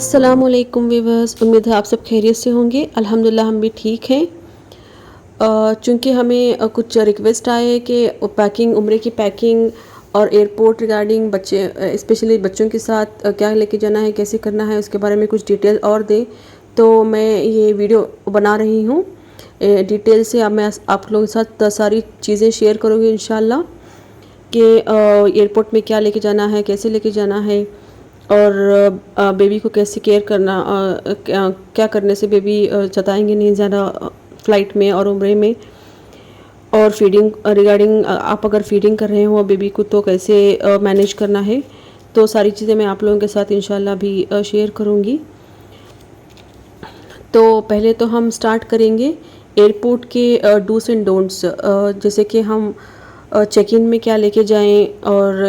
अस्सलामुअलैकुम वीवर्स, उम्मीद है आप सब खैरियत से होंगे। अल्हम्दुलिल्लाह हम भी ठीक हैं। चूँकि हमें कुछ रिक्वेस्ट आए हैं कि पैकिंग, उम्रे की पैकिंग और एयरपोर्ट रिगार्डिंग बच्चे स्पेशली बच्चों के साथ क्या लेके जाना है, कैसे करना है, उसके बारे में कुछ डिटेल और दें। तो मैं ये वीडियो बना रही हूँ डिटेल से। अब मैं आप लोगों के साथ सारी चीज़ें शेयर करूँगी इंशाल्लाह कि एयरपोर्ट में क्या लेके जाना है, कैसे लेके जाना है और बेबी को कैसे केयर करना, क्या करने से बेबी जताएंगे नहीं ज़्यादा फ़्लाइट में और उम्रे में। और फीडिंग रिगार्डिंग आप अगर फीडिंग कर रहे हो बेबी को तो कैसे मैनेज करना है। तो सारी चीज़ें मैं आप लोगों के साथ इंशाल्लाह भी शेयर करूँगी। तो पहले तो हम स्टार्ट करेंगे एयरपोर्ट के डूस एंड डोंट्स, जैसे कि हम चेक इन में क्या लेके जाएं और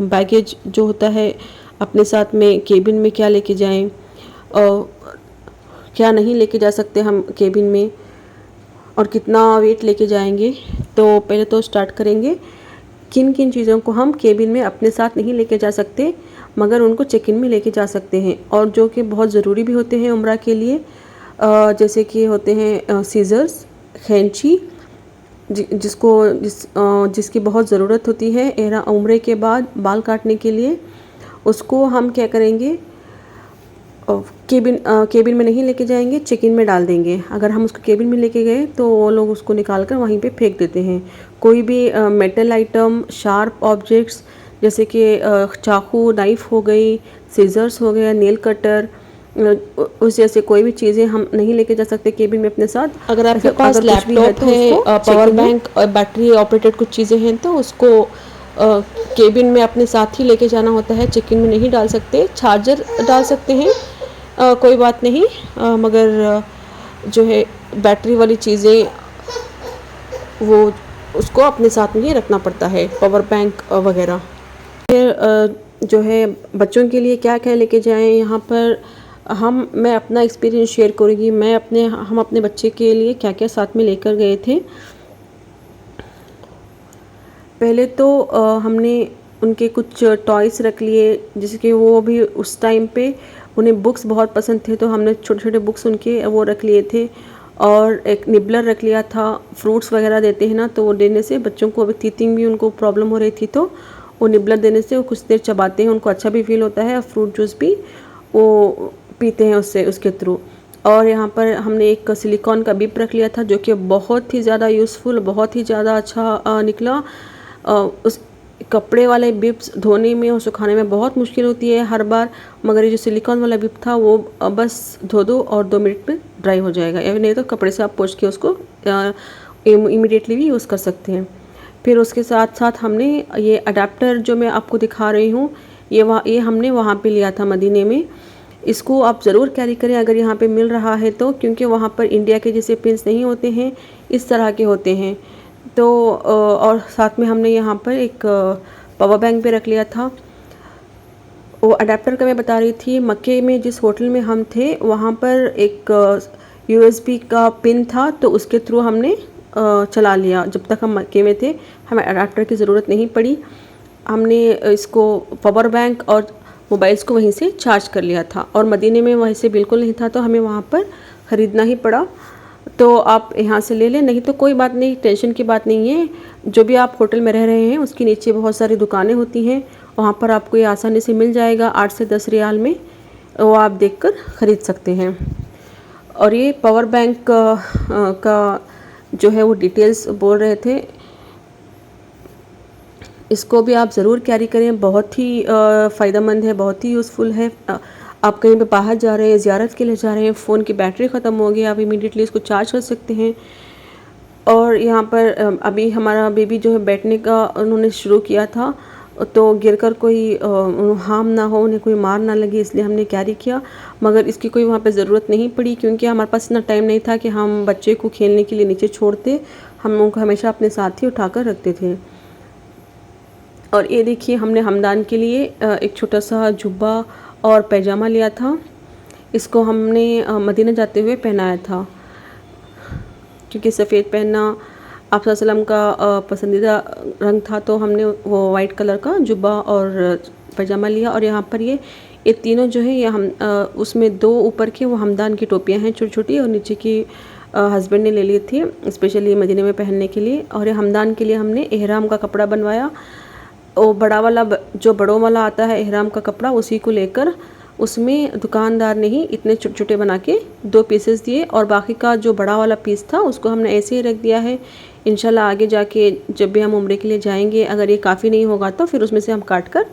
बैगेज जो होता है अपने साथ में केबिन में क्या लेके जाएं और क्या नहीं लेके जा सकते हम केबिन में और कितना वेट लेके जाएंगे। तो पहले तो स्टार्ट करेंगे किन किन चीज़ों को हम केबिन में अपने साथ नहीं लेके जा सकते मगर उनको चेक इन में लेके जा सकते हैं और जो कि बहुत ज़रूरी भी होते हैं उम्रा के लिए। जैसे कि होते हैं सीज़र्स, खैंची, जिसकी बहुत ज़रूरत होती है उम्रे के बाद बाल काटने के लिए। उसको हम क्या करेंगे, केबिन में नहीं लेके जाएंगे, चेक इन में डाल देंगे। अगर हम उसको केबिन में लेके गए तो वो लोग उसको निकाल कर वहीं पे फेंक देते हैं। कोई भी मेटल आइटम, शार्प ऑब्जेक्ट्स जैसे कि चाकू, नाइफ़ हो गई, सीज़र्स हो गया, नेल कटर, उस जैसे कोई भी चीज़ें हम नहीं लेके जा सकते केबिन में अपने साथ। अगर आपके पास लैपटॉप है, पावर बैंक और बैटरी ऑपरेटेड कुछ चीज़ें हैं तो उसको केबिन में अपने साथ ही लेके जाना होता है, चेक इन में नहीं डाल सकते। चार्जर डाल सकते हैं, कोई बात नहीं, मगर जो है बैटरी वाली चीज़ें वो उसको अपने साथ में ही रखना पड़ता है, पावर बैंक वगैरह। फिर जो है बच्चों के लिए क्या क्या लेके जाएं, यहाँ पर मैं अपना एक्सपीरियंस शेयर करूँगी। हम अपने बच्चे के लिए क्या क्या साथ में लेकर गए थे। पहले तो हमने उनके कुछ टॉयस रख लिए, जैसे कि वो भी उस टाइम पे उन्हें बुक्स बहुत पसंद थे तो हमने छोटे छोटे बुक्स उनके वो रख लिए थे। और एक निबलर रख लिया था। फ्रूट्स वगैरह देते हैं ना, तो वो देने से बच्चों को अभी टीथिंग भी उनको प्रॉब्लम हो रही थी तो वो निबलर देने से वो कुछ देर चबाते हैं, उनको अच्छा भी फील होता है और फ्रूट जूस भी वो पीते हैं उसके थ्रू। और यहाँ पर हमने एक सिलिकॉन का बिप रख लिया था जो कि बहुत ही ज़्यादा यूज़फुल, बहुत ही ज़्यादा अच्छा निकला। उस कपड़े वाले बिप्स धोने में और सुखाने में बहुत मुश्किल होती है हर बार, मगर ये जो सिलिकॉन वाला बिप था वो बस धो दो और 2 मिनट में ड्राई हो जाएगा, या नहीं तो कपड़े से आप पोंछ के उसको इमीडिएटली भी यूज़ कर सकते हैं। फिर उसके साथ साथ हमने ये अडेप्टर जो मैं आपको दिखा रही हूँ, ये हमने वहाँ पे लिया था मदीने में। इसको आप ज़रूर कैरी करें अगर यहाँ पे मिल रहा है तो, क्योंकि वहाँ पर इंडिया के जैसे पिंस नहीं होते हैं, इस तरह के होते हैं। तो और साथ में हमने यहाँ पर एक पावर बैंक भी रख लिया था। वो अडेप्टर का मैं बता रही थी, मक्के में जिस होटल में हम थे वहाँ पर एक USB का पिन था तो उसके थ्रू हमने चला लिया। जब तक हम मक्के में थे हमें अडेप्टर की ज़रूरत नहीं पड़ी, हमने इसको पावर बैंक और मोबाइल्स को वहीं से चार्ज कर लिया था। और मदीने में वहीं से बिल्कुल नहीं था तो हमें वहाँ पर ख़रीदना ही पड़ा। तो आप यहाँ से ले लें, नहीं तो कोई बात नहीं, टेंशन की बात नहीं है। जो भी आप होटल में रह रहे हैं उसके नीचे बहुत सारी दुकानें होती हैं, वहाँ पर आपको ये आसानी से मिल जाएगा 8 से 10 रियाल में, वो आप देखकर ख़रीद सकते हैं। और ये पावर बैंक का जो है वो डिटेल्स बोल रहे थे, इसको भी आप ज़रूर कैरी करें, बहुत ही फ़ायदेमंद है, बहुत ही यूज़फुल है। आप कहीं पे बाहर जा रहे हैं, ज़ियारत के लिए जा रहे हैं, फ़ोन की बैटरी ख़त्म हो गई, आप इमीडिएटली इसको चार्ज कर सकते हैं। और यहाँ पर अभी हमारा बेबी जो है बैठने का उन्होंने शुरू किया था तो गिरकर कोई हार्म ना हो, उन्हें कोई मार ना लगे, इसलिए हमने कैरी किया। मगर इसकी कोई वहाँ पे ज़रूरत नहीं पड़ी क्योंकि हमारे पास इतना टाइम नहीं था कि हम बच्चे को खेलने के लिए नीचे छोड़ते, हम उनको हमेशा अपने साथ ही उठाकर रखते थे। और ये देखिए हमने हमदान के लिए एक छोटा सा जुब्बा और पैजामा लिया था। इसको हमने मदीना जाते हुए पहनाया था क्योंकि सफ़ेद पहनना आप वसल्लम का पसंदीदा रंग था, तो हमने वो वाइट कलर का जुब्बा और पैजामा लिया। और यहाँ पर ये ये तीनों जो है ये हम उसमें 2 ऊपर के वो हमदान की टोपियाँ हैं छोटी-छोटी, और नीचे की हस्बैंड ने ले ली थी स्पेशली मदीने में पहनने के लिए। और ये हमदान के लिए हमने एहराम का कपड़ा बनवाया। वो बड़ा वाला जो बड़ों वाला आता है एहराम का कपड़ा, उसी को लेकर उसमें दुकानदार ने ही इतने छोटे-छोटे बना के 2 पीसेस दिए, और बाकी का जो बड़ा वाला पीस था उसको हमने ऐसे ही रख दिया है। इंशाल्लाह आगे जाके जब भी हम उम्रे के लिए जाएंगे, अगर ये काफ़ी नहीं होगा तो फिर उसमें से हम काट कर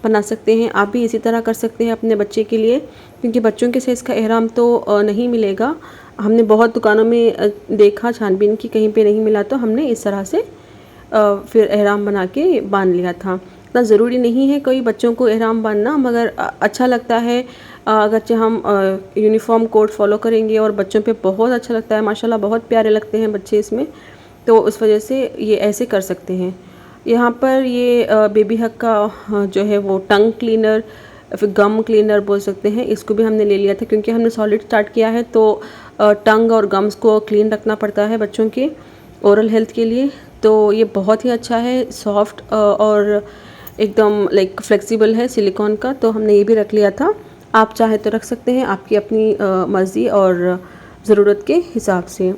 बना सकते हैं। आप भी इसी तरह कर सकते हैं अपने बच्चे के लिए, क्योंकि बच्चों के साइज़ का एहराम तो नहीं मिलेगा। हमने बहुत दुकानों में देखा छानबीन की, कहीं पे नहीं मिला, तो हमने इस तरह से फिर एहराम बना के बांध लिया था। इतना ज़रूरी नहीं है कोई बच्चों को एहराम बांधना, मगर अच्छा लगता है अगरचे हम यूनिफॉर्म कोड फॉलो करेंगे, और बच्चों पे बहुत अच्छा लगता है, माशाल्लाह बहुत प्यारे लगते हैं बच्चे इसमें, तो उस वजह से ये ऐसे कर सकते हैं। यहाँ पर ये बेबी हग का जो है वो टंग क्लीनर, फिर गम क्लीनर बोल सकते हैं, इसको भी हमने ले लिया था, क्योंकि हमने सॉलिड स्टार्ट किया है तो टंग और गम्स को क्लीन रखना पड़ता है बच्चों के ओरल हेल्थ के लिए। तो ये बहुत ही अच्छा है, सॉफ्ट और एकदम लाइक फ्लेक्सिबल है, सिलिकॉन का, तो हमने ये भी रख लिया था। आप चाहे तो रख सकते हैं, आपकी अपनी मर्ज़ी और ज़रूरत के हिसाब से।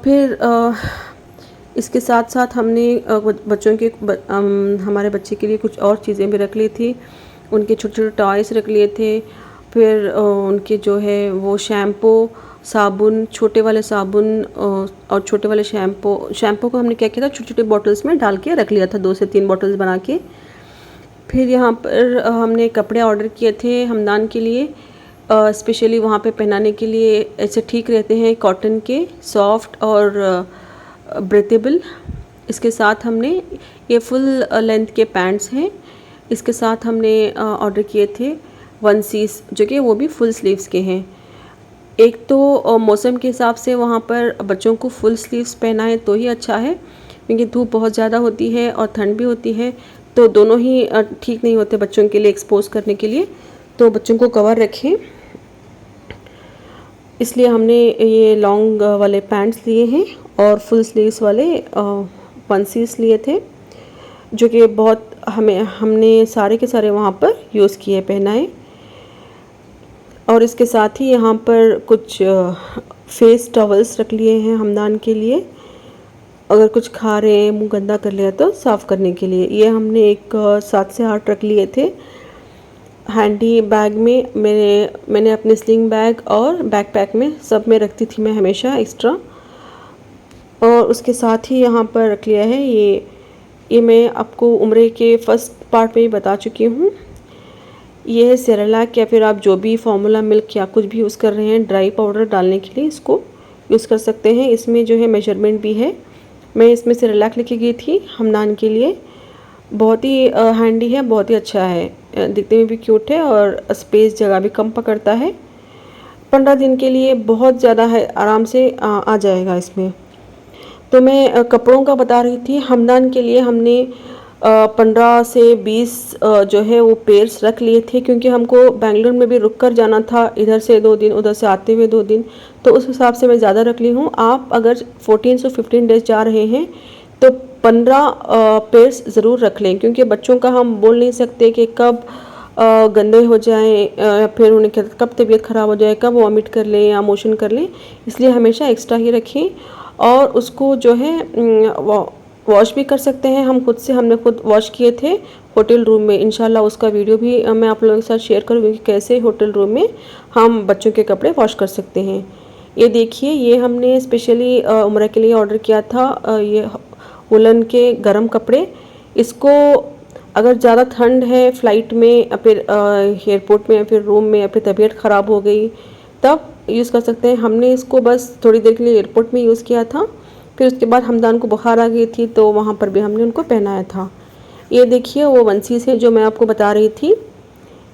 फिर इसके साथ साथ हमने बच्चों के हमारे बच्चे के लिए कुछ और चीज़ें भी रख ली थी। उनके छोटे-छोटे टॉयज़ रख लिए थे। फिर उनके जो है वो शैम्पू, साबुन, छोटे वाले साबुन और छोटे वाले शैम्पू को हमने क्या किया था, छोटे-छोटे बॉटल्स में डाल के रख लिया था, 2 से 3 बॉटल्स बना के। फिर यहाँ पर हमने कपड़े ऑर्डर किए थे हमदान के लिए, स्पेशली वहाँ पे पहनाने के लिए, ऐसे ठीक रहते हैं, कॉटन के, सॉफ्ट और ब्रेथेबल। इसके साथ हमने ये फुल लेंथ के पैंट्स हैं। इसके साथ हमने ऑर्डर किए थे वनसीस, जो कि वो भी फुल स्लीव्स के हैं। एक तो मौसम के हिसाब से वहाँ पर बच्चों को फुल स्लीव्स पहनाएं तो ही अच्छा है, क्योंकि धूप बहुत ज़्यादा होती है और ठंड भी होती है, तो दोनों ही ठीक नहीं होते बच्चों के लिए एक्सपोज करने के लिए, तो बच्चों को कवर रखें। इसलिए हमने ये लॉन्ग वाले पैंट्स लिए हैं और फुल स्लीव्स वाले वनसीस लिए थे, जो कि बहुत हमने सारे के सारे वहाँ पर यूज़ किए, पहनाए। और इसके साथ ही यहाँ पर कुछ फेस टॉवल्स रख लिए हैं हमदान के लिए, अगर कुछ खा रहे हैं, मुंह गंदा कर लिया तो साफ़ करने के लिए। ये हमने एक 7 से 8 रख लिए थे हैंडी बैग में। मैंने अपने स्लिंग बैग और बैकपैक में सब में रखती थी मैं हमेशा एक्स्ट्रा। और उसके साथ ही यहाँ पर रख लिया है ये मैं आपको उम्रे के फर्स्ट पार्ट में ही बता चुकी हूँ। ये है सेरेलैक, या फिर आप जो भी फार्मूला मिल्क या कुछ भी यूज़ कर रहे हैं ड्राई पाउडर डालने के लिए, इसको यूज़ कर सकते हैं। इसमें जो है मेजरमेंट भी है। मैं इसमें सेरेलैक लेके गई थी हमदान के लिए। बहुत ही हैंडी है, बहुत ही अच्छा है, दिखने में भी क्यूट है और स्पेस जगह भी कम पकड़ता है। 15 दिन के लिए बहुत ज़्यादा है, आराम से आ जाएगा इसमें। तो मैं कपड़ों का बता रही थी। हमदान के लिए हमने 15 से 20 जो है वो पेयर्स रख लिए थे, क्योंकि हमको बेंगलुरु में भी रुक कर जाना था, इधर से 2 दिन, उधर से आते हुए 2 दिन, तो उस हिसाब से मैं ज़्यादा रख ली हूँ। आप अगर 14 से 15 डेज जा रहे हैं तो 15 पेयर्स ज़रूर रख लें, क्योंकि बच्चों का हम बोल नहीं सकते कि कब गंदे हो जाएं, फिर उन्हें कब तबीयत ख़राब हो जाए, कब वॉमिट कर लें या मोशन कर लें, इसलिए हमेशा एक्स्ट्रा ही रखें। और उसको जो है वॉश भी कर सकते हैं हम हमने खुद वॉश किए थे होटल रूम में। इंशाल्लाह उसका वीडियो भी मैं आप लोगों के साथ शेयर करूँगी कि कैसे होटल रूम में हम बच्चों के कपड़े वॉश कर सकते हैं। ये देखिए, ये हमने स्पेशली उम्रा के लिए ऑर्डर किया था, ये वुलन के गरम कपड़े। इसको अगर ज़्यादा ठंड है फ़्लाइट में या फिर एयरपोर्ट में या फिर रूम में, या फिर तबीयत ख़राब हो गई, तब यूज़ कर सकते हैं। हमने इसको बस थोड़ी देर के लिए एयरपोर्ट में यूज़ किया था, फिर उसके बाद हमदान को बुखार आ गई थी तो वहाँ पर भी हमने उनको पहनाया था। ये देखिए वो वनसीस है जो मैं आपको बता रही थी।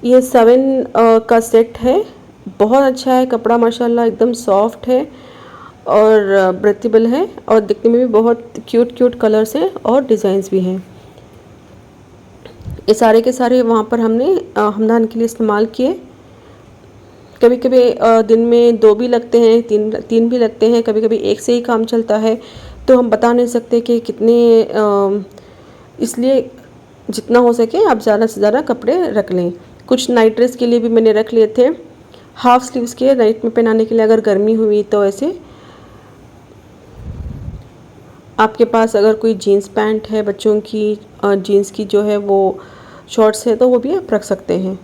ये 7 का सेट है, बहुत अच्छा है कपड़ा, माशाल्लाह एकदम सॉफ्ट है और ब्रेथेबल है, और दिखने में भी बहुत क्यूट कलर्स हैं और डिज़ाइंस भी हैं। ये सारे के सारे वहाँ पर हमने हमदान के लिए इस्तेमाल किए। कभी कभी दिन में 2 भी लगते हैं, 3 भी लगते हैं, कभी कभी एक से ही काम चलता है, तो हम बता नहीं सकते कि कितने, इसलिए जितना हो सके आप ज़्यादा से ज़्यादा कपड़े रख लें। कुछ नाइट ड्रेस के लिए भी मैंने रख लिए थे, हाफ स्लीव्स के नाइट में पहनाने के लिए अगर गर्मी हुई तो। ऐसे आपके पास अगर कोई जीन्स पैंट है बच्चों की, जीन्स की जो है वो शॉर्ट्स है, तो वो भी आप रख सकते हैं।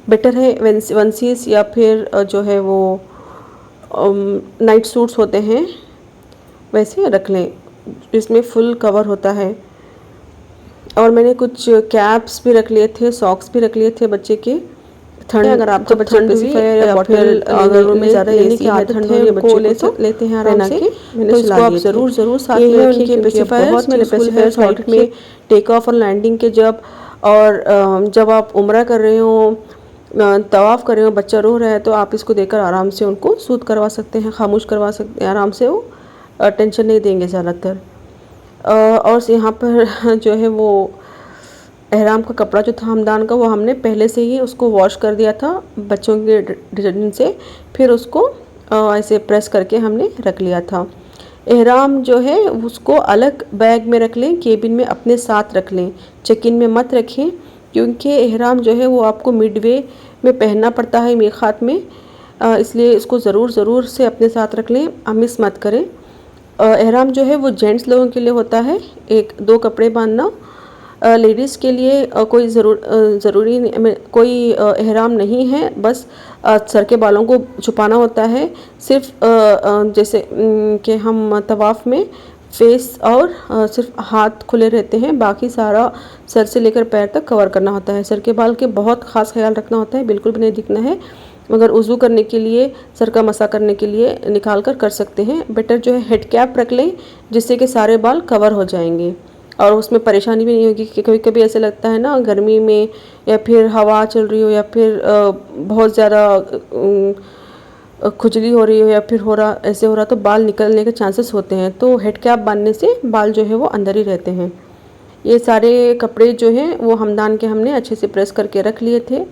बेटर है वंसीस या फिर जो है वो नाइट सूट्स होते हैं वैसे रख लें, इसमें फुल कवर होता है। और मैंने कुछ कैप्स भी रख लिए थे, सॉक्स भी रख लिए थे बच्चे के। ठंड अगर आपका बच्चा पेसिफायर या बॉटल अगर रूम में ज़्यादा एसी है, ठंड है, बच्चे को लेते हैं आराम से, तो इसको आप ज़रूर साथ में रखिए, क्योंकि बहुत मैंने पेसिफायर फ्लाइट में टेक ऑफ और लैंडिंग के जब आप उम्रा कर रहे हो, तवाफ़ कर रहे हो, बच्चा रो रहा है, तो आप इसको देकर आराम से उनको सूद करवा सकते हैं, खामोश करवा सकते हैं आराम से, वो टेंशन नहीं देंगे ज़्यादातर। और यहाँ पर जो है वो एहराम का कपड़ा जो था हमदान का, वो हमने पहले से ही उसको वॉश कर दिया था बच्चों के डिटर्जेंट से, फिर उसको ऐसे प्रेस करके हमने रख लिया था। एहराम जो है उसको अलग बैग में रख लें, केबिन में अपने साथ रख लें, चेक इन में मत रखें, क्योंकि एहराम जो है वो आपको मिडवे में पहनना पड़ता है मीक़ात में, इसलिए इसको ज़रूर से अपने साथ रख लें, मिस मत करें। एहराम जो है वो जेंट्स लोगों के लिए होता है, 1-2 कपड़े बांधना। लेडीज़ के लिए कोई ज़रूरी कोई एहराम नहीं है, बस सर के बालों को छुपाना होता है। सिर्फ जैसे कि हम तवाफ़ में फेस और सिर्फ हाथ खुले रहते हैं, बाकी सारा सर से लेकर पैर तक कवर करना होता है। सर के बाल के बहुत ख़ास ख्याल रखना होता है, बिल्कुल भी नहीं दिखना है, मगर वज़ू करने के लिए, सर का मसा करने के लिए निकाल कर सकते हैं। बेटर जो है हेड कैप रख लें, जिससे कि सारे बाल कवर हो जाएंगे और उसमें परेशानी भी नहीं होगी। कि कभी कभी ऐसे लगता है ना, गर्मी में या फिर हवा चल रही हो या फिर बहुत ज़्यादा खुजली हो रही हो या फिर ऐसे हो रहा, तो बाल निकलने के चांसेस होते हैं, तो हेड कैप बांधने से बाल जो है वो अंदर ही रहते हैं। ये सारे कपड़े जो हैं वो हमदान के हमने अच्छे से प्रेस करके रख लिए थे।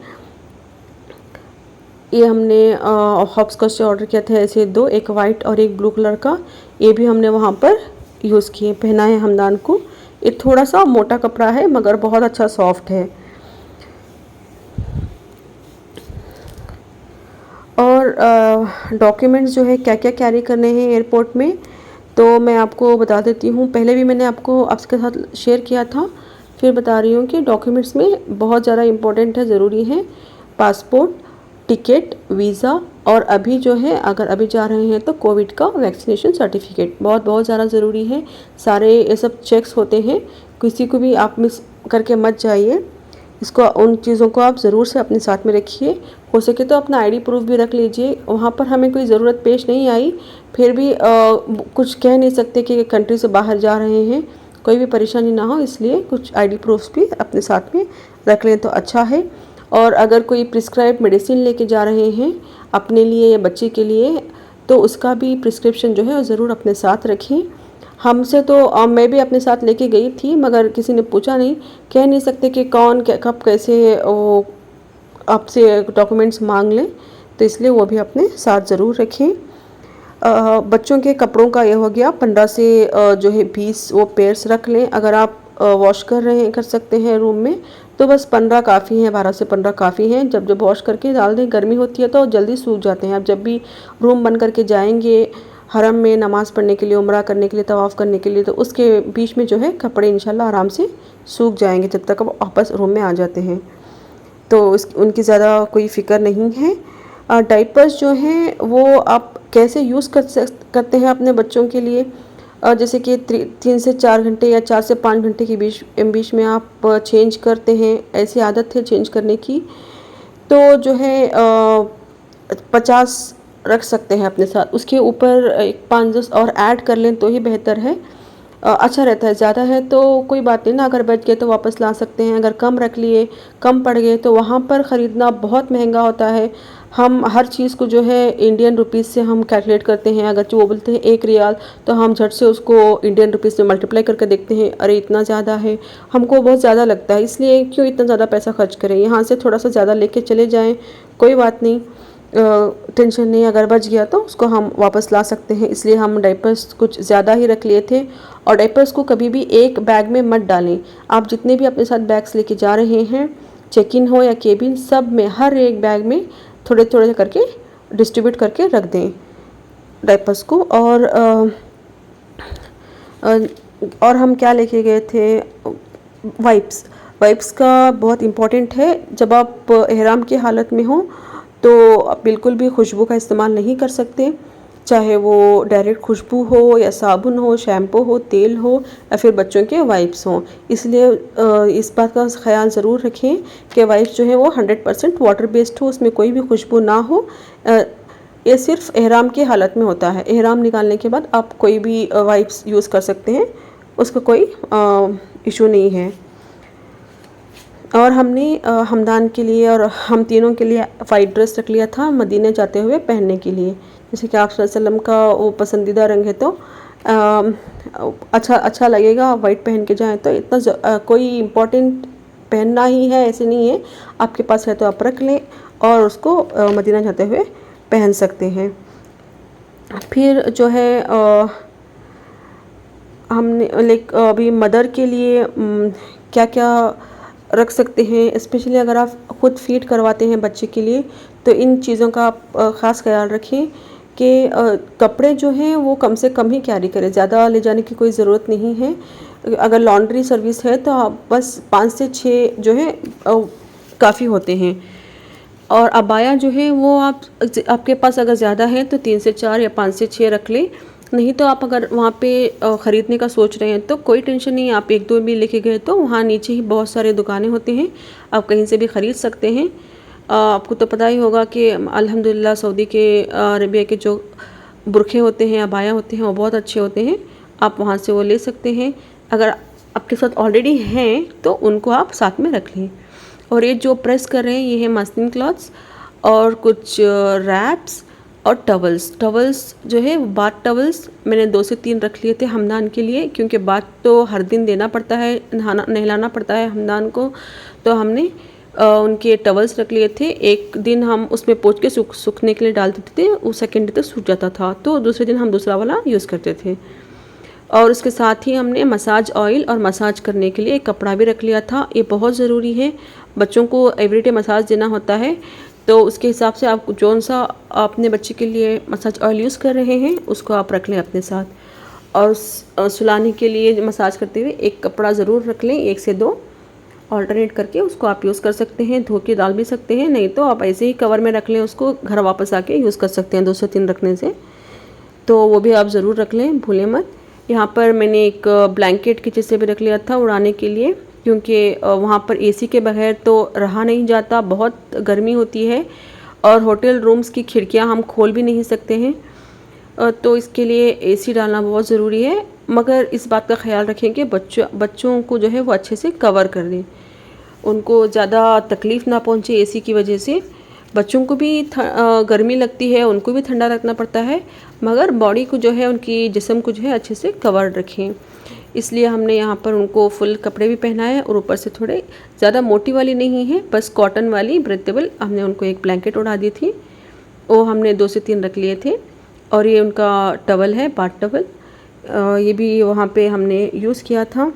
ये हमने हॉप्सकॉच से ऑर्डर किया था, ऐसे 2, एक वाइट और एक ब्लू कलर का, ये भी हमने वहाँ पर यूज़ किए, पहना है हमदान को। ये थोड़ा सा मोटा कपड़ा है मगर बहुत अच्छा सॉफ्ट है। और डॉक्यूमेंट्स जो है क्या क्या कैरी करने हैं एयरपोर्ट में, तो मैं आपको बता देती हूँ। पहले भी मैंने आपके साथ शेयर किया था, फिर बता रही हूँ कि डॉक्यूमेंट्स में बहुत ज़्यादा इम्पोर्टेंट है, ज़रूरी है, पासपोर्ट, टिकट, वीज़ा, और अभी जो है अगर अभी जा रहे हैं तो कोविड का वैक्सीनेशन सर्टिफिकेट बहुत ज़्यादा ज़रूरी है। सारे ये सब चेक्स होते हैं, किसी को भी आप मिस करके मत जाइए। इसको, उन चीज़ों को आप ज़रूर से अपने साथ में रखिए। हो सके तो अपना आईडी प्रूफ भी रख लीजिए। वहाँ पर हमें कोई ज़रूरत पेश नहीं आई, फिर भी कुछ कह नहीं सकते कि कंट्री से बाहर जा रहे हैं, कोई भी परेशानी ना हो, इसलिए कुछ आईडी प्रूफ्स भी अपने साथ में रख लें तो अच्छा है। और अगर कोई प्रिस्क्राइब मेडिसिन लेके जा रहे हैं अपने लिए या बच्चे के लिए, तो उसका भी प्रिस्क्रिप्शन जो है वो ज़रूर अपने साथ रखें। हमसे तो मैं भी अपने साथ लेके गई थी, मगर किसी ने पूछा नहीं, कह नहीं सकते कि कौन कब कैसे वो आपसे डॉक्यूमेंट्स मांग लें, तो इसलिए वो भी अपने साथ ज़रूर रखें। बच्चों के कपड़ों का ये हो गया, 15 से जो है 20 वो पेयर्स रख लें। अगर आप वॉश कर सकते हैं रूम में, तो बस 15 काफ़ी हैं, 12 से 15 काफ़ी हैं। जब वॉश करके डाल दें, गर्मी होती है तो जल्दी सूख जाते हैं। आप जब भी रूम बंद करके जाएंगे हरम में नमाज़ पढ़ने के लिए, उम्रा करने के लिए, तवाफ़ करने के लिए, तो उसके बीच में जो है कपड़े इंशाल्लाह आराम से सूख जाएंगे जब तक आप वापस रूम में आ जाते हैं, तो उनकी ज़्यादा कोई फ़िक्र नहीं है। डाइपर्स जो हैं वो आप कैसे यूज़ करते हैं अपने बच्चों के लिए, जैसे कि 3 से 4 घंटे या 4 से 5 घंटे के बीच में आप चेंज करते हैं, ऐसी आदत है चेंज करने की, तो जो है 50 रख सकते हैं अपने साथ। उसके ऊपर एक 5-10 और ऐड कर लें तो ही बेहतर है, अच्छा रहता है। ज़्यादा है तो कोई बात नहीं ना, अगर बच गए तो वापस ला सकते हैं। अगर कम रख लिए, कम पड़ गए, तो वहाँ पर ख़रीदना बहुत महंगा होता है। हम हर चीज़ को जो है इंडियन रुपीज़ से हम कैलकुलेट करते हैं। अगर जो वो बोलते हैं 1 रियाल, तो हम झट से उसको इंडियन रुपीज़ में मल्टीप्लाई करके देखते हैं, अरे इतना ज़्यादा है, हमको बहुत ज़्यादा लगता है, इसलिए क्यों इतना ज़्यादा पैसा खर्च करें। यहाँ से थोड़ा सा ज़्यादा लेके चले जाएँ, कोई बात नहीं, टेंशन नहीं। अगर बच गया तो उसको हम वापस ला सकते हैं, इसलिए हम डाइपर्स कुछ ज़्यादा ही रख लिए थे। और डायपर्स को कभी भी एक बैग में मत डालें। आप जितने भी अपने साथ बैग्स लेके जा रहे हैं, चेक इन हो या केबिन, सब में हर एक बैग में थोड़े थोड़े करके डिस्ट्रीब्यूट करके रख दें डायपर्स को। और हम क्या लेके गए थे, वाइप्स। वाइप्स का बहुत इम्पोर्टेंट है। जब आप एहराम की हालत में हो तो आप बिल्कुल भी खुशबू का इस्तेमाल नहीं कर सकते, चाहे वो डायरेक्ट खुशबू हो या साबुन हो, शैम्पू हो, तेल हो या फिर बच्चों के वाइप्स हों। इसलिए इस बात का ख्याल ज़रूर रखें कि वाइप्स जो है वो 100% वाटर बेस्ड हो, उसमें कोई भी खुशबू ना हो। ये सिर्फ एहराम की हालत में होता है। एहराम निकालने के बाद आप कोई भी वाइप्स यूज़ कर सकते हैं, उसका कोई इशू नहीं है। और हमने हमदान के लिए और हम तीनों के लिए वाइट ड्रेस रख लिया था मदीने जाते हुए पहनने के लिए। जैसे कि आप सल्लल्लाहु अलैहि वसल्लम का वो पसंदीदा रंग है, तो अच्छा लगेगा वाइट पहन के जाएं। तो इतना कोई इम्पोर्टेंट पहनना ही है ऐसे नहीं है, आपके पास है तो आप रख लें और उसको मदीना जाते हुए पहन सकते हैं। फिर जो है हमने अभी मदर के लिए क्या क्या रख सकते हैं, स्पेशली अगर आप ख़ुद फीड करवाते हैं बच्चे के लिए, तो इन चीज़ों का आप ख़ास ख्याल रखें कि कपड़े जो हैं वो कम से कम ही कैरी करें, ज़्यादा ले जाने की कोई ज़रूरत नहीं है। अगर लॉन्ड्री सर्विस है तो आप बस 5 से 6 जो है काफ़ी होते हैं। और अबाया जो है वो आपके पास अगर ज़्यादा है तो 3 से 4 या 5 से 6 रख लें। नहीं तो आप अगर वहाँ पे ख़रीदने का सोच रहे हैं तो कोई टेंशन नहीं है, आप 1-2 भी लेके गए तो वहाँ नीचे ही बहुत सारे दुकानें होते हैं, आप कहीं से भी ख़रीद सकते हैं। आपको तो पता ही होगा कि अल्हम्दुलिल्लाह सऊदी के अरबिया के जो बुरखे होते हैं, अबाया होते हैं, वो बहुत अच्छे होते हैं, आप वहाँ से वो ले सकते हैं। अगर आपके साथ ऑलरेडी हैं तो उनको आप साथ में रख लें। और ये जो प्रेस कर रहे हैं ये है मस्लिन क्लॉथ्स और कुछ रैप्स और टवल्स जो है बाथ टवल्स मैंने 2 से 3 रख लिए थे हमदान के लिए, क्योंकि बाथ तो हर दिन देना पड़ता है, नहलाना पड़ता है हमदान को। तो हमने उनके टवल्स रख लिए थे। एक दिन हम उसमें पोंछ के सूखने के लिए डाल देते थे, वो सेकेंड डे तक सूख जाता था, तो दूसरे दिन हम दूसरा वाला यूज़ करते थे। और उसके साथ ही हमने मसाज ऑयल और मसाज करने के लिए एक कपड़ा भी रख लिया था। ये बहुत ज़रूरी है, बच्चों को एवरीडे मसाज देना होता है, तो उसके हिसाब से आप जौन सा अपने बच्चे के लिए मसाज ऑयल यूज़ कर रहे हैं उसको आप रख लें अपने साथ। और सुलाने के लिए मसाज करते हुए एक कपड़ा ज़रूर रख लें, 1 से 2 ऑल्टरनेट करके उसको आप यूज़ कर सकते हैं, धो के डाल भी सकते हैं, नहीं तो आप ऐसे ही कवर में रख लें, उसको घर वापस आके यूज़ कर सकते हैं 2 से 3 रखने से। तो वो भी आप ज़रूर रख लें, भूलें मत। यहाँ पर मैंने एक ब्लैंकेट की जैसे भी रख लिया था उड़ाने के लिए, क्योंकि वहाँ पर एसी के बगैर तो रहा नहीं जाता, बहुत गर्मी होती है और होटल रूम्स की खिड़कियाँ हम खोल भी नहीं सकते हैं, तो इसके लिए एसी डालना बहुत ज़रूरी है। मगर इस बात का ख्याल रखें कि बच्चों को जो है वो अच्छे से कवर कर दें, उनको ज़्यादा तकलीफ़ ना पहुँचे एसी की वजह से। बच्चों को भी गर्मी लगती है, उनको भी ठंडा रखना पड़ता है, मगर बॉडी को जो है उनकी जिस्म को जो है अच्छे से कवर रखें। इसलिए हमने यहाँ पर उनको फुल कपड़े भी पहनाए और ऊपर से थोड़े ज़्यादा मोटी वाली नहीं है, बस कॉटन वाली ब्रेथेबल हमने उनको एक ब्लैंकेट उड़ा दी थी, वो हमने 2 से 3 रख लिए थे। और ये उनका टवल है, बाथ टवल, ये भी वहाँ पे हमने यूज़ किया था।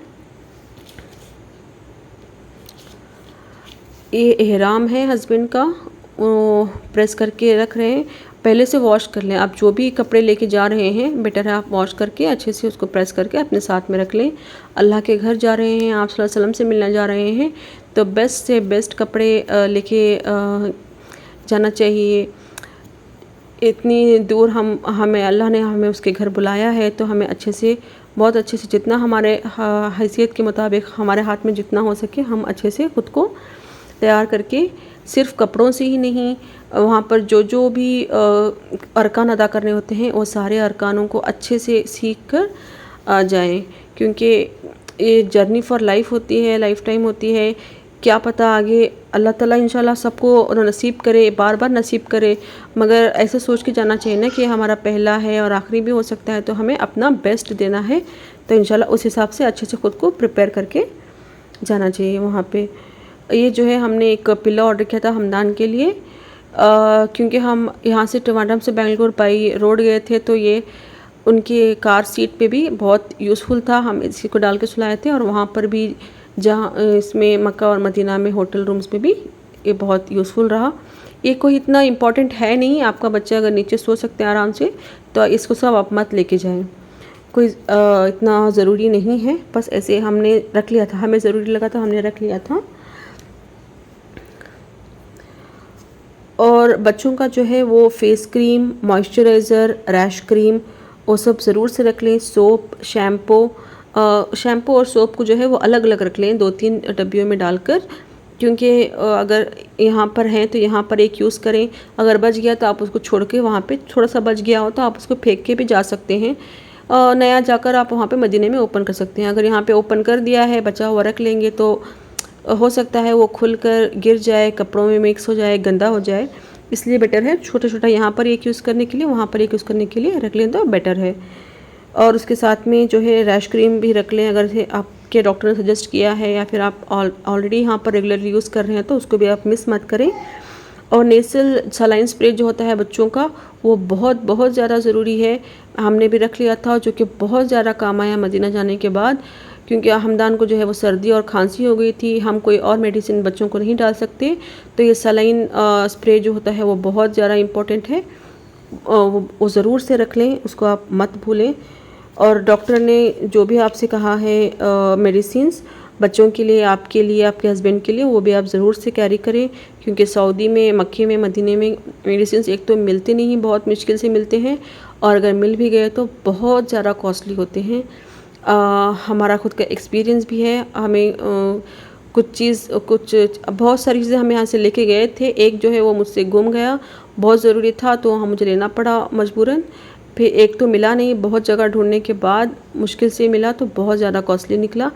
ये एहराम है हस्बैंड का, वो प्रेस करके रख रहे हैं, पहले से वॉश कर लें। आप जो भी कपड़े लेके जा रहे हैं बेटर है आप वॉश करके अच्छे से उसको प्रेस करके अपने साथ में रख लें। अल्लाह के घर जा रहे हैं, आप सल्लल्लाहु अलैहि वसल्लम से मिलने जा रहे हैं, तो बेस्ट से बेस्ट कपड़े लेके जाना चाहिए। इतनी दूर हमें अल्लाह ने हमें उसके घर बुलाया है, तो हमें अच्छे से, बहुत अच्छे से, जितना हमारे हैसियत के मुताबिक हमारे हाथ में जितना हो सके हम अच्छे से ख़ुद को तैयार करके, सिर्फ़ कपड़ों से ही नहीं, वहाँ पर जो भी अरकान अदा करने होते हैं वो सारे अरकानों को अच्छे से सीख कर आ जाएँ, क्योंकि ये जर्नी फॉर लाइफ होती है, लाइफ टाइम होती है। क्या पता आगे अल्लाह ताला इंशाल्लाह सबको नसीब करे, बार बार नसीब करे, मगर ऐसे सोच के जाना चाहिए ना कि हमारा पहला है और आखिरी भी हो सकता है, तो हमें अपना बेस्ट देना है, तो इंशाल्लाह उस हिसाब से अच्छे से ख़ुद को प्रिपेयर करके जाना चाहिए वहाँ पे। ये जो है हमने एक पिल्लो ऑर्डर किया था हमदान के लिए, क्योंकि हम यहाँ से ट्रिवांड्रम से बेंगलुरु बाई रोड गए थे, तो ये उनके कार सीट पे भी बहुत यूज़फुल था, हम इसी को डाल के सुलाए थे। और वहाँ पर भी जहाँ इसमें मक्का और मदीना में होटल रूम्स में भी ये बहुत यूज़फुल रहा। ये कोई इतना इम्पॉर्टेंट है नहीं, आपका बच्चा अगर नीचे सो सकते हैं आराम से तो इसको सब आप मत लेके जाएं, कोई इतना ज़रूरी नहीं है, बस ऐसे हमने रख लिया था, हमें ज़रूरी लगा तो हमने रख लिया था। और बच्चों का जो है वो face cream, moisturiser, rash cream वो सब ज़रूर से रख लें। सोप, शैम्पू और सोप को जो है वो अलग अलग रख लें 2-3 डब्बियों में डालकर, क्योंकि अगर यहाँ पर हैं तो यहाँ पर एक यूज़ करें, अगर बच गया तो आप उसको छोड़ के वहाँ पे थोड़ा सा बच गया हो तो आप उसको फेंक के भी जा सकते हैं। नया जाकर आप वहाँ पे मदीने में ओपन कर सकते हैं। अगर यहाँ पे ओपन कर दिया है, बचा हुआ रख लेंगे तो हो सकता है वो खुलकर गिर जाए, कपड़ों में मिक्स हो जाए, गंदा हो जाए। इसलिए बेटर है छोटा छोटा यहाँ पर एक यूज़ करने के लिए, वहाँ पर एक यूज़ करने के लिए रख लें तो बेटर है। और उसके साथ में जो है रैश क्रीम भी रख लें, अगर से आपके डॉक्टर ने सजेस्ट किया है या फिर आप ऑलरेडी यहाँ पर रेगुलरली यूज़ कर रहे हैं तो उसको भी आप मिस मत करें। और नेसल सलाइन स्प्रे जो होता है बच्चों का वो बहुत बहुत ज़्यादा ज़रूरी है, हमने भी रख लिया था, जो कि बहुत ज़्यादा काम आया मदीना जाने के बाद, क्योंकि हमदान को जो है वो सर्दी और खांसी हो गई थी, हम कोई और मेडिसिन बच्चों को नहीं डाल सकते, तो ये सलाइन स्प्रे जो होता है वो बहुत ज़्यादा इम्पोर्टेंट है, वो ज़रूर से रख लें, उसको आप मत भूलें। और डॉक्टर ने जो भी आपसे कहा है मेडिसिन्स बच्चों के लिए, आपके लिए, आपके हस्बैंड के लिए, वो भी आप ज़रूर से कैरी करें, क्योंकि सऊदी में, मक्के में, मदीने में मेडिसिन्स एक तो मिलते नहीं, बहुत मुश्किल से मिलते हैं, और अगर मिल भी गए तो बहुत ज़्यादा कॉस्टली होते हैं। हमारा खुद का एक्सपीरियंस भी है, हमें कुछ बहुत सारी चीज़ें हम यहाँ से लेके गए थे, एक जो है वो मुझसे गुम गया, बहुत ज़रूरी था तो हम मुझे लेना पड़ा मजबूरन, फिर एक तो मिला नहीं, बहुत जगह ढूंढने के बाद मुश्किल से मिला तो बहुत ज़्यादा कॉस्टली निकला।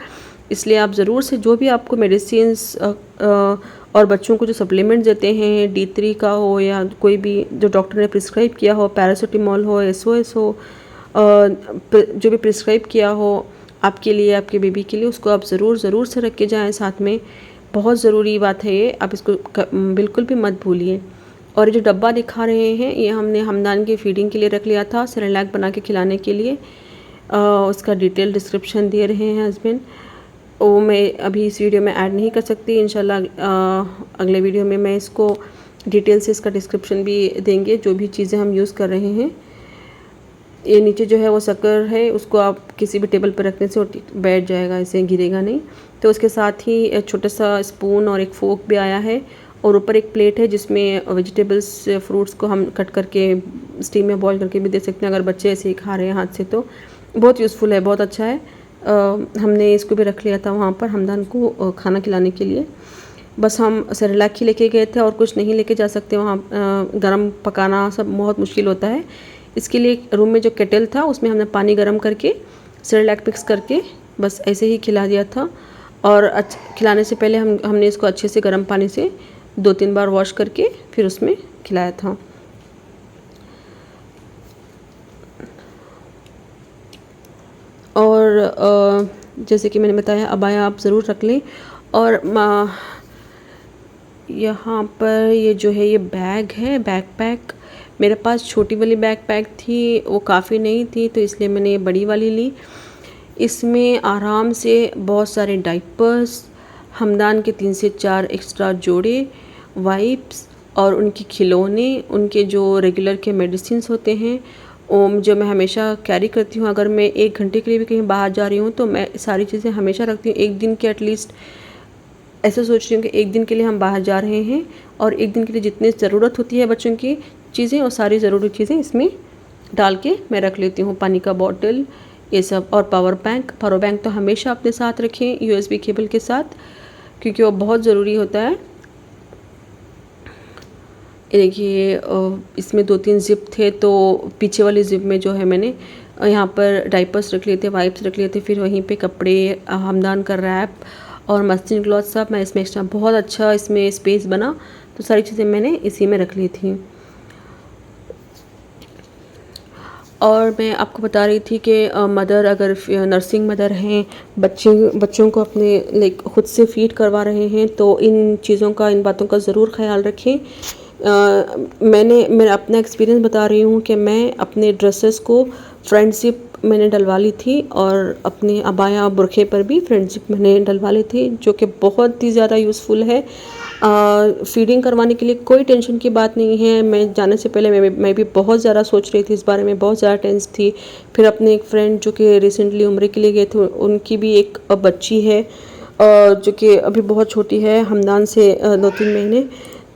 इसलिए आप ज़रूर से जो भी आपको मेडिसिन्स और बच्चों को जो सप्लीमेंट देते हैं, D3 का हो या कोई भी जो डॉक्टर ने प्रिस्क्राइब किया हो, पैरासीटामोल हो, SOS हो, जो भी प्रिस्क्राइब किया हो आपके लिए, आपके बेबी के लिए, उसको आप ज़रूर से रख के जाएँ साथ में, बहुत ज़रूरी बात है ये, आप इसको बिल्कुल भी मत भूलिए। और ये जो डब्बा दिखा रहे हैं ये हमने हमदान की फीडिंग के लिए रख लिया था, सेरेलैक बना के खिलाने के लिए। उसका डिटेल डिस्क्रिप्शन दे रहे हैं हस्बैंड, वो मैं अभी इस वीडियो में ऐड नहीं कर सकती, इंशाल्लाह अगले वीडियो में मैं इसको डिटेल से इसका डिस्क्रिप्शन भी देंगे, जो भी चीज़ें हम यूज़ कर रहे हैं। ये नीचे जो है वो शक्कर है, उसको आप किसी भी टेबल पर रखने से बैठ जाएगा, ऐसे गिरेगा नहीं। तो उसके साथ ही एक छोटा सा स्पून और एक फोक भी आया है, और ऊपर एक प्लेट है जिसमें वेजिटेबल्स, फ्रूट्स को हम कट करके स्टीम में बॉईल करके भी दे सकते हैं, अगर बच्चे ऐसे ही खा रहे हैं हाथ से तो बहुत यूज़फुल है, बहुत अच्छा है। हमने इसको भी रख लिया था वहाँ पर हमदान को खाना खिलाने के लिए। बस हम सेरेलैक ही लेके गए थे और कुछ नहीं लेके जा सकते, वहाँ गरम पकाना सब बहुत मुश्किल होता है। इसके लिए रूम में जो केटल था उसमें हमने पानी गर्म करके सेरेलैक मिक्स करके बस ऐसे ही खिला दिया था। और खिलाने से पहले हमने इसको अच्छे से गर्म पानी से 2-3 बार वॉश करके फिर उसमें खिलाया था। और जैसे कि मैंने बताया अबाया आप ज़रूर रख लें। और यहाँ पर ये जो है ये बैग है, बैकपैक, मेरे पास छोटी वाली बैकपैक थी, वो काफ़ी नहीं थी तो इसलिए मैंने ये बड़ी वाली ली। इसमें आराम से बहुत सारे डाइपर्स, हमदान के 3 से 4 एक्स्ट्रा जोड़े, वाइप्स और उनके खिलौने, उनके जो रेगुलर के मेडिसिन्स होते हैं जो मैं हमेशा कैरी करती हूँ। अगर मैं 1 घंटे के लिए भी कहीं बाहर जा रही हूँ तो मैं सारी चीज़ें हमेशा रखती हूँ, 1 दिन के एटलीस्ट ऐसा सोच रही हूँ कि 1 दिन के लिए हम बाहर जा रहे हैं और 1 दिन के लिए जितनी ज़रूरत होती है बच्चों की चीज़ें और सारी ज़रूरी चीज़ें इसमें डाल के मैं रख लेती हूँ, पानी का बॉटल ये सब। और पावर बैंक तो हमेशा अपने साथ रखें USB केबल के साथ, क्योंकि वो बहुत ज़रूरी होता है। देखिए इसमें 2-3 ज़िप थे, तो पीछे वाली ज़िप में जो है मैंने यहाँ पर डाइपर्स रख लिए थे, वाइप्स रख लिए थे, फिर वहीं पे कपड़े, हमदान का रैप और मस्लिन क्लॉथ सब मैं इसमें एक्स्ट्रा, बहुत अच्छा इसमें स्पेस बना तो सारी चीज़ें मैंने इसी में रख ली थी। और मैं आपको बता रही थी कि मदर अगर नर्सिंग मदर हैं, बच्चों को अपने खुद से फीड करवा रहे हैं तो इन चीज़ों का, इन बातों का ज़रूर ख्याल रखें, मेरा अपना एक्सपीरियंस बता रही हूँ कि मैं अपने ड्रेसेस को फ्रेंडशिप मैंने डलवा ली थी और अपने अबाया और बुरखे पर भी फ्रेंडशिप मैंने डलवा ली थी, जो कि बहुत ही ज़्यादा यूज़फुल है। फीडिंग करवाने के लिए कोई टेंशन की बात नहीं है। मैं जाने से पहले मैं भी बहुत ज़्यादा सोच रही थी इस बारे में, बहुत ज़्यादा टेंस थी। फिर अपने एक फ्रेंड जो कि रिसेंटली उम्र के लिए गए थे, उनकी भी एक बच्ची है जो कि अभी बहुत छोटी है, हमदान से 2-3 महीने।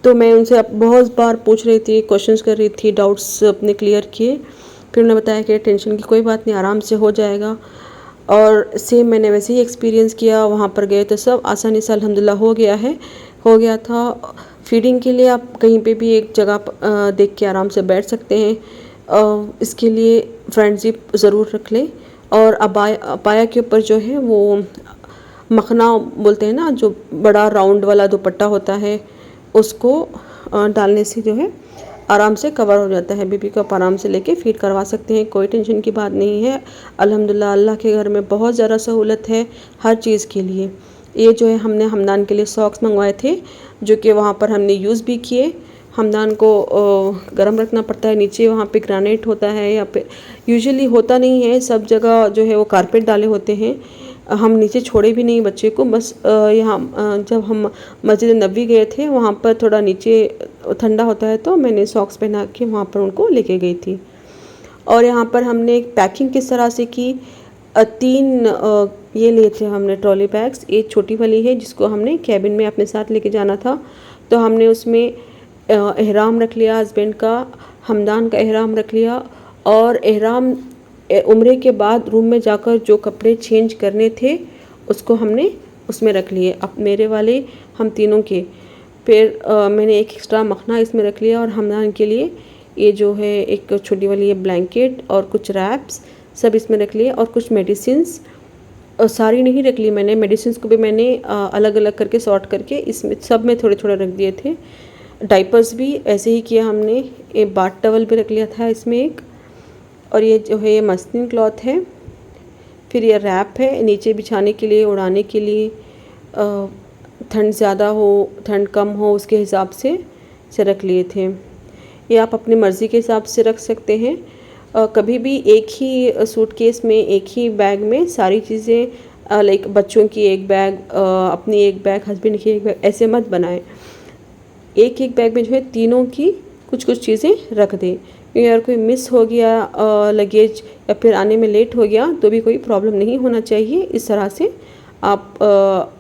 तो मैं उनसे बहुत बार पूछ रही थी, क्वेश्चंस कर रही थी, डाउट्स अपने क्लियर किए। फिर उन्होंने बताया कि टेंशन की कोई बात नहीं, आराम से हो जाएगा। और सेम मैंने वैसे ही एक्सपीरियंस किया, वहाँ पर गए तो सब आसानी से अल्हम्दुलिल्लाह हो गया था। फीडिंग के लिए आप कहीं पे भी एक जगह देख के आराम से बैठ सकते हैं। इसके लिए फ्रेंडशिप ज़रूर रख लें। और अबाया के ऊपर जो है वो मखना बोलते हैं ना, जो बड़ा राउंड वाला दुपट्टा होता है, उसको डालने से जो है आराम से कवर हो जाता है। बेबी को आप आराम से लेके फीड करवा सकते हैं, कोई टेंशन की बात नहीं है। अल्हम्दुलिल्लाह अल्लाह के घर में बहुत ज़्यादा सहूलत है हर चीज़ के लिए। ये जो है हमने हमदान के लिए सॉक्स मंगवाए थे, जो कि वहाँ पर हमने यूज़ भी किए। हमदान को गर्म रखना पड़ता है, नीचे वहाँ पे ग्रेनाइट होता है, या पे यूजुअली होता नहीं है, सब जगह जो है वो कारपेट डाले होते हैं। हम नीचे छोड़े भी नहीं बच्चे को, बस यहाँ जब हम मस्जिद नबी गए थे वहाँ पर थोड़ा नीचे ठंडा होता है, तो मैंने सॉक्स पहना के वहाँ पर उनको लेके गई थी। और यहाँ पर हमने पैकिंग किस तरह से की, 3 ये लिए थे हमने ट्रॉली बैग्स। एक छोटी वाली है जिसको हमने कैबिन में अपने साथ लेके जाना था, तो हमने उसमें एहराम रख लिया हस्बैंड का, हमदान का एहराम रख लिया, और एहराम उम्रे के बाद रूम में जाकर जो कपड़े चेंज करने थे उसको हमने उसमें रख लिए, अब मेरे वाले हम तीनों के। फिर मैंने एक एक्स्ट्रा मखना इसमें रख लिया, और हमदान के लिए ये जो है एक छोटी वाली ये ब्लैंकेट और कुछ रैप्स सब इसमें रख लिए, और कुछ मेडिसिन्स सारी नहीं रख ली मैंने, मेडिसिन्स को भी मैंने अलग अलग करके सॉर्ट करके इसमें सब में थोड़े थोड़े रख दिए थे। डाइपर्स भी ऐसे ही किया हमने, ये बाथ टवल भी रख लिया था इसमें एक, और ये जो है ये मस्लिन क्लॉथ है। फिर ये रैप है नीचे बिछाने के लिए, उड़ाने के लिए, ठंड ज़्यादा हो ठंड कम हो उसके हिसाब से रख लिए थे। ये आप अपनी मर्ज़ी के हिसाब से रख सकते हैं। कभी भी एक ही सूटकेस में, एक ही बैग में सारी चीज़ें, लाइक बच्चों की एक बैग, अपनी एक बैग, हस्बैंड की एक बैग, ऐसे मत बनाएं। एक एक बैग में जो है तीनों की कुछ कुछ चीज़ें रख दें, क्योंकि अगर कोई मिस हो गया लगेज या फिर आने में लेट हो गया तो भी कोई प्रॉब्लम नहीं होना चाहिए। इस तरह से आप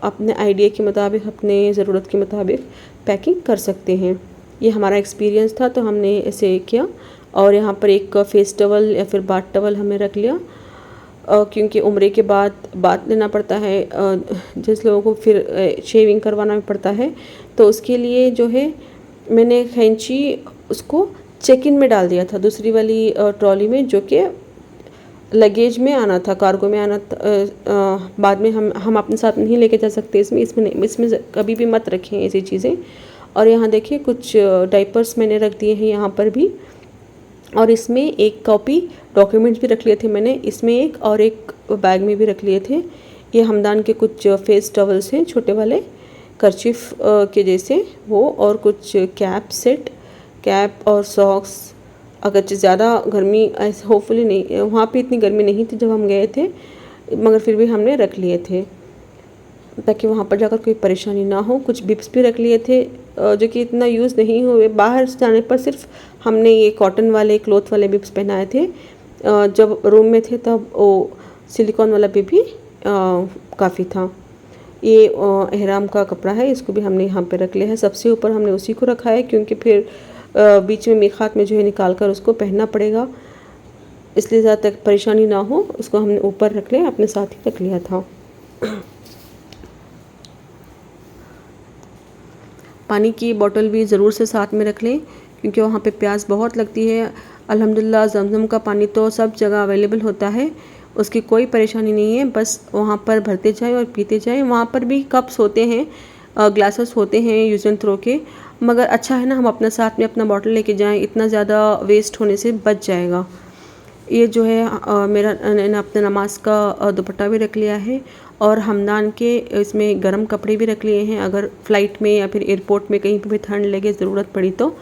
अपने आइडिया के मुताबिक, अपने ज़रूरत के मुताबिक पैकिंग कर सकते हैं। ये हमारा एक्सपीरियंस था, तो हमने ऐसे किया। और यहाँ पर एक फेस टवल या फिर बाथ टवल हमने रख लिया, क्योंकि उम्रे के बाद बात लेना पड़ता है, जिस लोगों को फिर शेविंग करवाना पड़ता है, तो उसके लिए जो है मैंने खैंची उसको चेक इन में डाल दिया था, दूसरी वाली ट्रॉली में, जो कि लगेज में आना था, कार्गो में आना था। बाद में हम अपने साथ नहीं लेके जा सकते, इसमें कभी भी मत रखें ऐसी चीज़ें। और यहाँ देखिए कुछ डाइपर्स मैंने रख दिए हैं यहाँ पर भी, और इसमें एक कॉपी डॉक्यूमेंट्स भी रख लिए थे मैंने इसमें एक, और एक बैग में भी रख लिए थे। ये हमदान के कुछ फेस टॉवल्स हैं छोटे वाले, कर्चिफ के जैसे वो, और कुछ कैप और सॉक्स। अगर ज़्यादा गर्मी ऐसे होपफुली नहीं, वहाँ पे इतनी गर्मी नहीं थी जब हम गए थे, मगर फिर भी हमने रख लिए थे ताकि वहाँ पर जाकर कोई परेशानी ना हो। कुछ बिप्स भी रख लिए थे जो कि इतना यूज़ नहीं हुए, बाहर जाने पर सिर्फ हमने ये कॉटन वाले क्लॉथ वाले बिप्स पहनाए थे। जब रूम में थे तब वो सिलिकॉन वाला बिप भी काफ़ी था। ये एहराम का कपड़ा है, इसको भी हमने यहाँ पे रख लिया है। सबसे ऊपर हमने उसी को रखा है, क्योंकि फिर बीच में मीखात में जो है निकाल कर उसको पहनना पड़ेगा, इसलिए ज़्यादा तक परेशानी ना हो, उसको हमने ऊपर रख लिया, अपने साथ ही रख लिया था। पानी की बोतल भी ज़रूर से साथ में रख लें, क्योंकि वहाँ पे प्यास बहुत लगती है। अल्हम्दुलिल्लाह ज़मज़म का पानी तो सब जगह अवेलेबल होता है, उसकी कोई परेशानी नहीं है, बस वहाँ पर भरते जाएं और पीते जाएं। वहाँ पर भी कप्स होते हैं, ग्लासेस होते हैं यूज़ एंड थ्रो के, मगर अच्छा है ना हम अपने साथ में अपना बॉटल लेके जाएं, इतना ज़्यादा वेस्ट होने से बच जाएगा। ये जो है मैंने अपने नमाज का दुपट्टा भी रख लिया है, और हमदान के इसमें गर्म कपड़े भी रख लिए हैं, अगर फ़्लाइट में या फिर एयरपोर्ट में कहीं पे भी ठंड लगे, ज़रूरत पड़ी तो।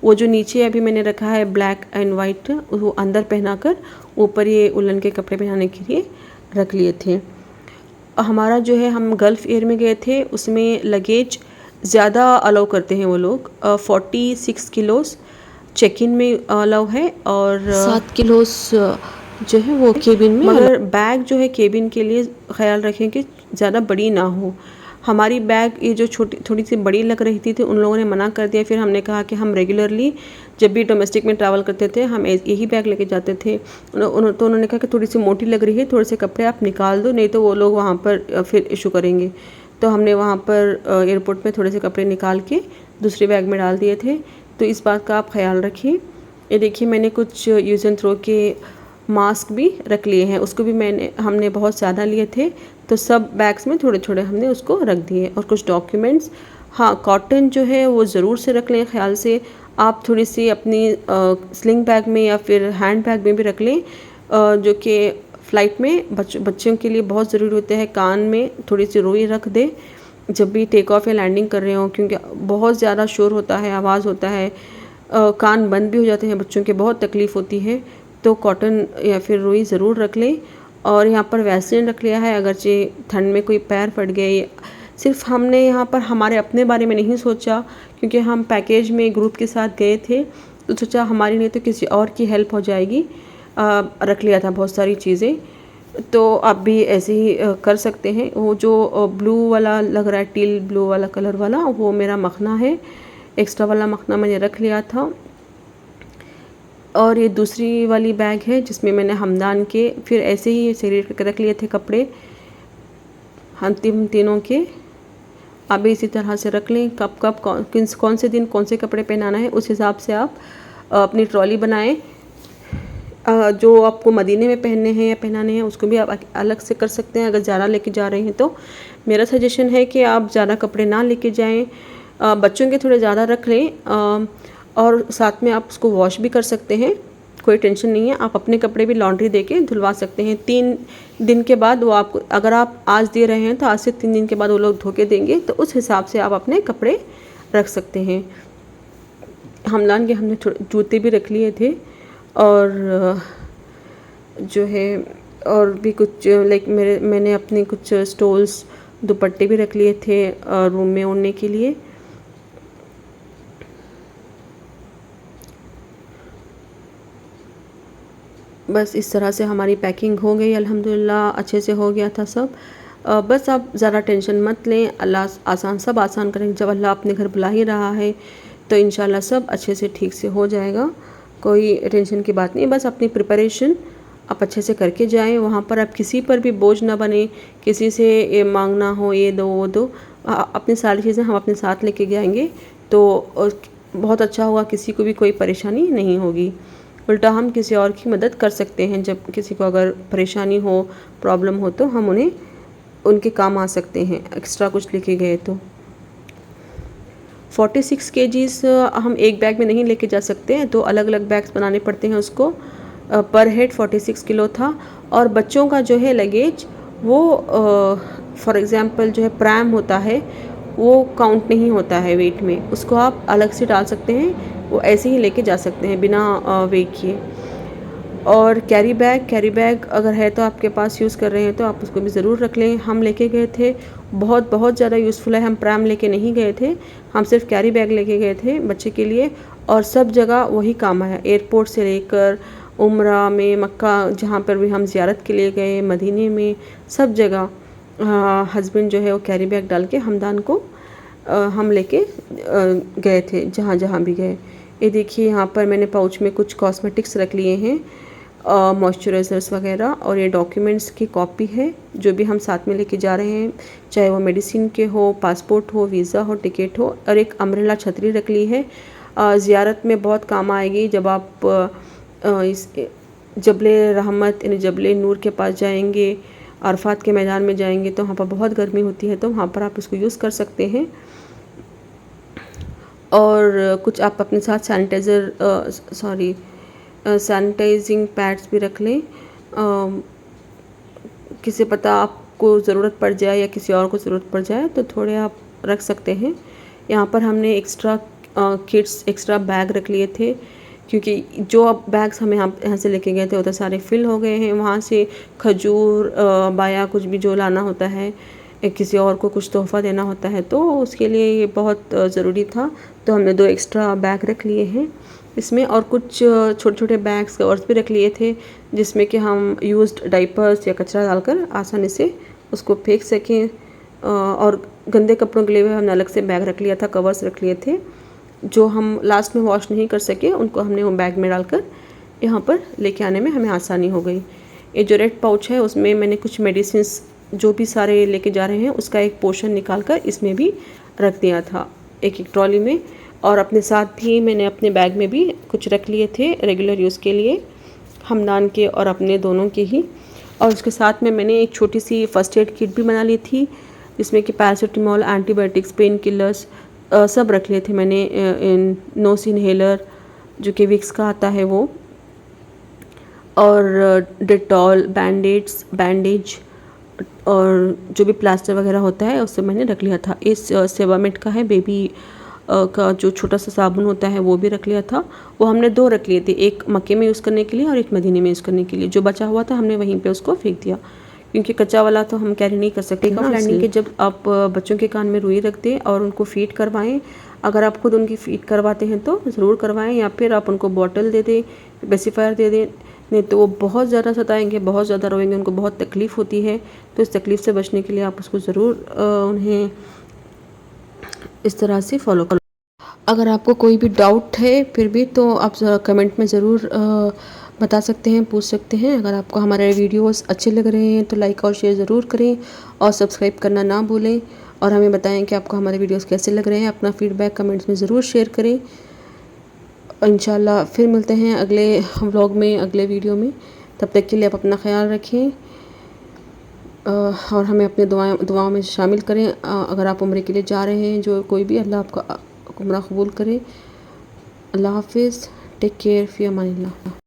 वो जो नीचे अभी मैंने रखा है ब्लैक एंड वाइट, वो अंदर पहना कर ऊपर ये उलन के कपड़े पहनाने के लिए रख लिए थे। हमारा जो है, हम गल्फ़ एयर में गए थे, उसमें लगेज ज़्यादा अलाउ करते हैं वो लोग। 46 किलोस चेक इन में अलाउ है और 7 किलोस जो है वो केबिन में। मगर बैग जो है केबिन के लिए ख्याल रखें कि ज़्यादा बड़ी ना हो। हमारी बैग ये जो छोटी थोड़ी सी बड़ी लग रही थी, तो उन लोगों ने मना कर दिया। फिर हमने कहा कि हम रेगुलरली जब भी डोमेस्टिक में ट्रैवल करते थे हम यही बैग लेके जाते थे। तो उन्होंने कहा कि थोड़ी सी मोटी लग रही है, थोड़े से कपड़े आप निकाल दो, नहीं तो वो लोग वहाँ पर फिर इशू करेंगे। तो हमने वहाँ पर एयरपोर्ट में थोड़े से कपड़े निकाल के दूसरे बैग में डाल दिए थे। तो इस बात का आप ख्याल रखिए। ये देखिए, मैंने कुछ यूज़ एंड थ्रो के मास्क भी रख लिए हैं, उसको भी हमने बहुत ज़्यादा लिए थे, तो सब बैग्स में थोड़े थोड़े हमने उसको रख दिए। और कुछ डॉक्यूमेंट्स, हाँ, कॉटन जो है वो ज़रूर से रख लें ख्याल से। आप थोड़ी सी अपनी स्लिंग बैग में या फिर हैंड बैग में भी रख लें, जो कि फ़्लाइट में बच्चों के लिए बहुत ज़रूरी होते हैं। कान में थोड़ी सी रुई रख दे जब भी टेक ऑफ या लैंडिंग कर रहे हो, क्योंकि बहुत ज़्यादा शोर होता है, आवाज़ होता है, कान बंद भी हो जाते हैं बच्चों के, बहुत तकलीफ़ होती है। तो कॉटन या फिर रुई ज़रूर रख लें। और यहाँ पर वैसलीन रख लिया है, अगरचे ठंड में कोई पैर फट गए। सिर्फ हमने यहाँ पर हमारे अपने बारे में नहीं सोचा, क्योंकि हम पैकेज में ग्रुप के साथ गए थे, तो सोचा हमारी नहीं तो किसी और की हेल्प हो जाएगी। रख लिया था बहुत सारी चीज़ें। तो आप भी ऐसे ही कर सकते हैं। वो जो ब्लू वाला लग रहा है, टील ब्लू वाला कलर वाला, वो मेरा मखना है। एक्स्ट्रा वाला मखना मैंने रख लिया था। और ये दूसरी वाली बैग है जिसमें मैंने हमदान के फिर ऐसे ही सेलेक्ट करके रख लिए थे कपड़े, हम तीनों के। आप भी इसी तरह से रख लें, कब कौन से दिन कौन से कपड़े पहनाना है, उस हिसाब से आप अपनी ट्रॉली बनाएं। जो आपको मदीने में पहनने हैं या पहनाने हैं उसको भी आप अलग से कर सकते हैं, अगर ज़्यादा लेके जा रहे हैं तो। मेरा सजेशन है कि आप ज़्यादा कपड़े ना लेके जाएं, बच्चों के थोड़े ज़्यादा रख लें, और साथ में आप उसको वॉश भी कर सकते हैं, कोई टेंशन नहीं है। आप अपने कपड़े भी लॉन्ड्री देके धुलवा सकते हैं। 3 दिन के बाद वो आपको, अगर आप आज दे रहे हैं तो आज से 3 दिन के बाद वो लोग धो के देंगे, तो उस हिसाब से आप अपने कपड़े रख सकते हैं। हमदान के हमने जूते भी रख लिए थे, और जो है और भी कुछ लाइक मैंने अपने कुछ स्टोल्स, दुपट्टे भी रख लिए थे रूम में ओढ़ने के लिए। बस इस तरह से हमारी पैकिंग हो गई, अल्हम्दुलिल्लाह अच्छे से हो गया था सब। बस आप ज़्यादा टेंशन मत लें, अल्लाह सब आसान करेंगे। जब अल्लाह अपने घर बुला ही रहा है तो इंशाल्लाह सब अच्छे से ठीक से हो जाएगा, कोई टेंशन की बात नहीं। बस अपनी प्रिपरेशन आप अच्छे से करके जाएं। वहाँ पर आप किसी पर भी बोझ ना बने, किसी से ये मांगना हो ये दो वो दो। अपनी सारी चीज़ें हम अपने साथ लेके जाएंगे तो बहुत अच्छा होगा, किसी को भी कोई परेशानी नहीं होगी। उल्टा हम किसी और की मदद कर सकते हैं। जब किसी को अगर परेशानी हो, प्रॉब्लम हो, तो हम उन्हें उनके काम आ सकते हैं एक्स्ट्रा कुछ लेके गए तो। 46 केजीज़ हम एक बैग में नहीं लेके जा सकते हैं, तो अलग अलग बैग्स बनाने पड़ते हैं उसको। पर हेड 46 किलो था। और बच्चों का जो है लगेज वो फॉर एग्ज़ाम्पल जो है प्रैम होता है वो काउंट नहीं होता है वेट में, उसको आप अलग से डाल सकते हैं, वो ऐसे ही लेके जा सकते हैं बिना वेट किए। और कैरी बैग अगर है तो आपके पास यूज़ कर रहे हैं तो आप उसको भी ज़रूर रख लें। हम लेके गए थे, बहुत ज़्यादा यूज़फुल है। हम प्रैम लेके नहीं गए थे, हम सिर्फ कैरी बैग लेके गए थे बच्चे के लिए, और सब जगह वही काम आया। एयरपोर्ट से लेकर उम्रा में, मक्का जहाँ पर भी हम ज़ियारत के लिए गए, मदीने में, सब जगह हस्बैंड जो है वो कैरी बैग डाल के हमदान को हम लेके गए थे जहाँ जहाँ भी गए। ये देखिए, यहाँ पर मैंने पाउच में कुछ कॉस्मेटिक्स रख लिए हैं, मॉइस्चराइज़र्स वगैरह, और ये डॉक्यूमेंट्स की कॉपी है जो भी हम साथ में लेके जा रहे हैं, चाहे वो मेडिसिन के हो, पासपोर्ट हो, वीज़ा हो, टिकट हो। और एक अम्ब्रेला छतरी रख ली है, ज़ियारत में बहुत काम आएगी। जब आप इस जबले रहमत यानी जबले नूर के पास जाएंगे, अरफात के मैदान में जाएंगे, तो वहाँ पर बहुत गर्मी होती है, तो वहाँ पर आप इसको यूज़ कर सकते हैं। और कुछ आप अपने साथ सैनिटाइजिंग पैड्स भी रख लें, किसी पता आप आपको ज़रूरत पड़ जाए या किसी और को ज़रूरत पड़ जाए तो थोड़े आप रख सकते हैं। यहाँ पर हमने एक्स्ट्रा किड्स एक्स्ट्रा बैग रख लिए थे, क्योंकि जो अब बैग्स हम यहाँ से लेके गए थे उधर सारे फिल हो गए हैं। वहाँ से खजूर बाया कुछ भी जो लाना होता है, किसी और को कुछ तोहफ़ा देना होता है, तो उसके लिए ये बहुत ज़रूरी था। तो हमने 2 एक्स्ट्रा बैग रख लिए हैं इसमें, और कुछ छोटे छोटे बैग्स कवर्स भी रख लिए थे जिसमें कि हम यूज्ड डाइपर्स या कचरा डालकर आसानी से उसको फेंक सकें। और गंदे कपड़ों के लिए भी हमने अलग से बैग रख लिया था, कवर्स रख लिए थे। जो हम लास्ट में वॉश नहीं कर सके उनको हमने वो बैग में डालकर यहाँ पर लेके आने में हमें आसानी हो गई। ये जो रेड पाउच है उसमें मैंने कुछ मेडिसिन्स जो भी सारे लेके जा रहे हैं उसका एक पोर्शन निकाल कर इसमें भी रख दिया था, एक ट्रॉली में। और अपने साथ भी मैंने अपने बैग में भी कुछ रख लिए थे रेगुलर यूज़ के लिए, हमदान के और अपने दोनों के ही। और उसके साथ में मैंने एक छोटी सी फ़र्स्ट एड किट भी बना ली थी जिसमें कि पैरासीटामॉल, एंटीबायोटिक्स, पेन किलर्स सब रख लिए थे मैंने। नोस इनहेलर जो कि विक्स का आता है वो, और डेटॉल, बैंडेज और जो भी प्लास्टर वगैरह होता है उससे मैंने रख लिया था। इस सेवामेट का है बेबी का जो छोटा सा साबुन होता है वो भी रख लिया था। वो हमने 2 रख लिए थे, एक मक्के में यूज़ करने के लिए और एक मदीने में यूज़ करने के लिए। जो बचा हुआ था हमने वहीं पे उसको फेंक दिया, क्योंकि कच्चा वाला तो हम कैरी नहीं कर सकते ना। लैंडिंग के जब आप बच्चों के कान में रुई रख दें और उनको फीड करवाएं, अगर आप खुद उनकी फीड करवाते हैं तो ज़रूर करवाएं, या फिर आप उनको बॉटल दे दें, पेसिफायर दे दें, नहीं तो वो बहुत ज़्यादा सताएंगे, बहुत ज़्यादा रोएंगे, उनको बहुत तकलीफ़ होती है। तो इस तकलीफ़ से बचने के लिए आप उसको ज़रूर उन्हें इस तरह से फॉलो करो। अगर आपको कोई भी डाउट है फिर भी तो आप कमेंट में ज़रूर बता सकते हैं, पूछ सकते हैं। अगर आपको हमारे वीडियोस अच्छे लग रहे हैं तो लाइक और शेयर ज़रूर करें और सब्सक्राइब करना ना भूलें, और हमें बताएं कि आपको हमारे वीडियोस कैसे लग रहे हैं। अपना फीडबैक कमेंट्स में ज़रूर शेयर करें। इंशाल्लाह फिर मिलते हैं अगले व्लॉग में, अगले वीडियो में। तब तक के लिए आप अपना ख्याल रखें और हमें अपने दुआओं में शामिल करें। अगर आप उम्रे के लिए जा रहे हैं, जो कोई भी, अल्लाह आपका उम्रा कबूल करे। अल्लाह हाफिज़, टेक केयर, फ़ी अमानिल्लाह।